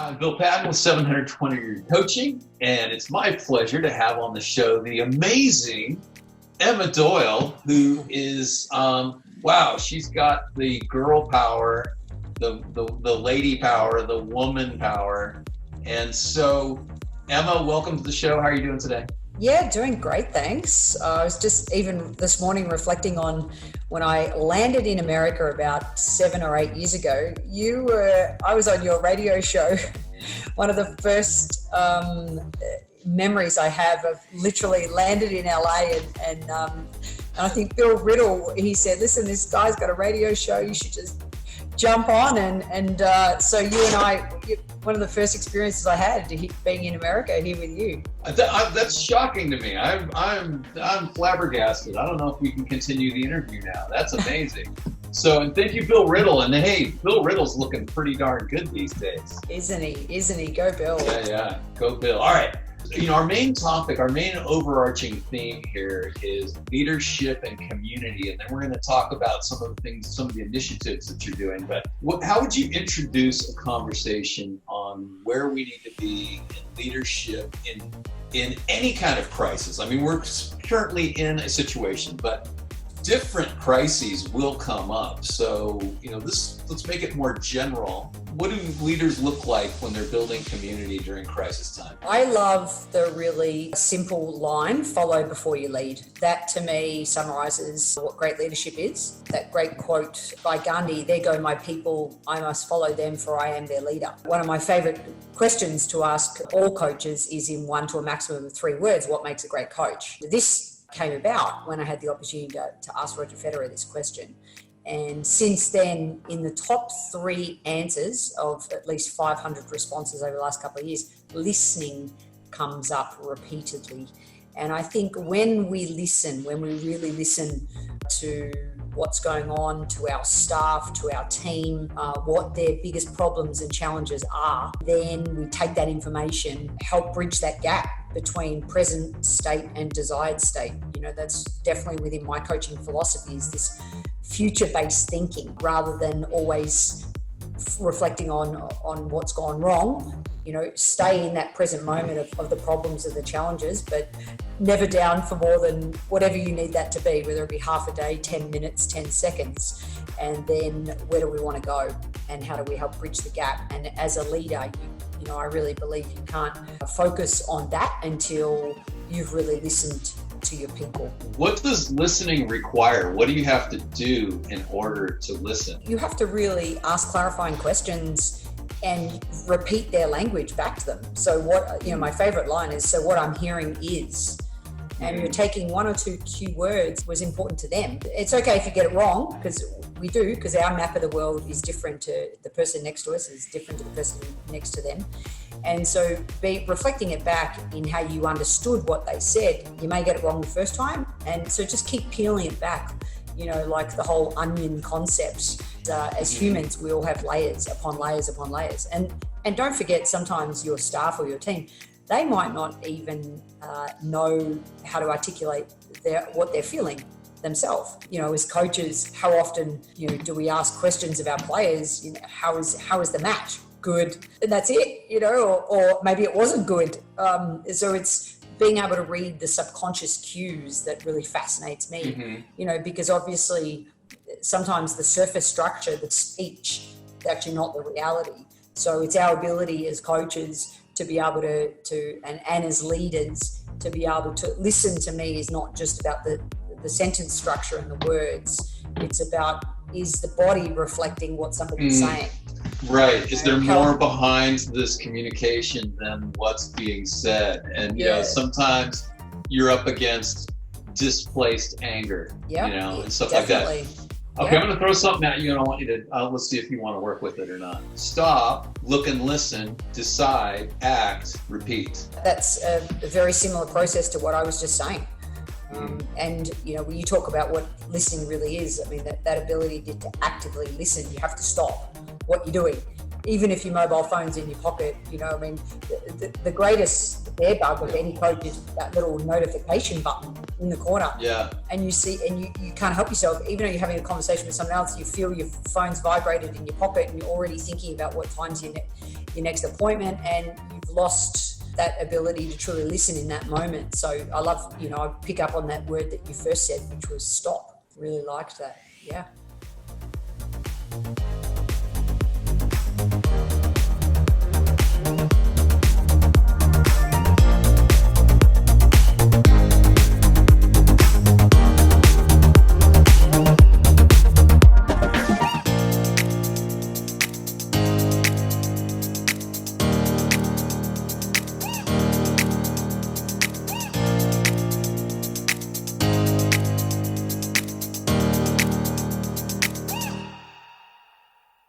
I'm Bill Patton with 720 Coaching, and it's my pleasure to have on the show the amazing Emma Doyle, who is, wow, she's got the girl power, the lady power, the woman power. And so, Emma, welcome to the show. How are you doing today? Yeah, doing great, thanks. I was just even this morning reflecting on when I landed in America about 7 or 8 years ago. I was on your radio show. One of the first memories I have of literally landed in LA and I think Bill Riddle, he said, listen, this guy's got a radio show, you should just jump on. So you and I, one of the first experiences I had being in America here with you. That's shocking to me. I'm flabbergasted. I don't know if we can continue the interview now. That's amazing. So, and thank you, Bill Riddle. And hey, Bill Riddle's looking pretty darn good these days. Isn't he? Go Bill. Yeah. Go Bill. All right. Our main topic, our main overarching theme here is leadership and community. And then we're going to talk about some of the things, some of the initiatives that you're doing. But how would you introduce a conversation on where we need to be in leadership in any kind of crisis? I mean, we're currently in a situation, but different crises will come up. So, let's make it more general. What do leaders look like when they're building community during crisis time? I love the really simple line, follow before you lead. That to me summarizes what great leadership is. That great quote by Gandhi, there go my people, I must follow them for I am their leader. One of my favorite questions to ask all coaches is in 1 to a maximum of 3 words, what makes a great coach? This came about when I had the opportunity to ask Roger Federer this question. And since then, in the top 3 answers of at least 500 responses over the last couple of years, listening comes up repeatedly. And I think when we really listen to what's going on, to our staff, to our team, what their biggest problems and challenges are, then we take that information, help bridge that gap between present state and desired state. That's definitely within my coaching philosophy, is this future-based thinking rather than always reflecting on what's gone wrong. Stay in that present moment of the problems and the challenges, but never down for more than whatever you need that to be, whether it be half a day, 10 minutes, 10 seconds. And then where do we want to go and how do we help bridge the gap? And as a leader, I really believe you can't focus on that until you've really listened to your people. What does listening require? What do you have to do in order to listen? You have to really ask clarifying questions and repeat their language back to them. So my favorite line is, so what I'm hearing is, and you're taking 1 or 2 key words was important to them. It's okay if you get it wrong, because our map of the world is different to the person next to us, is different to the person next to them. And so reflecting it back in how you understood what they said, you may get it wrong the first time. And so just keep peeling it back, like the whole onion concept. As humans, we all have layers upon layers upon layers. And don't forget, sometimes your staff or your team, they might not even know how to articulate what they're feeling themselves. As coaches, how often do we ask questions of our players? How is the match? Good, and that's it. Or maybe it wasn't good. So it's being able to read the subconscious cues that really fascinates me. Because obviously sometimes the surface structure, the speech, is actually not the reality. So it's our ability as coaches to be able to and as leaders to be able to listen. To me, is not just about the sentence structure and the words. It's about, is the body reflecting what somebody's saying? Right. Is there more behind this communication than what's being said? And sometimes you're up against displaced anger, and stuff definitely. Like that. Okay, I'm going to throw something at you, and I want you to, let's see if you want to work with it or not. Stop, look and listen, decide, act, repeat. That's a very similar process to what I was just saying. And, when you talk about what listening really is, I mean, that ability to actively listen, you have to stop what you're doing. even if your mobile phone's in your pocket, the greatest bear bug of any coach is that little notification button in the corner. Yeah. And you see, and you can't help yourself, even though you're having a conversation with someone else, you feel your phone's vibrated in your pocket and you're already thinking about what time's your next appointment, and you've lost that ability to truly listen in that moment. So I love, I pick up on that word that you first said, which was stop. Really liked that. Yeah.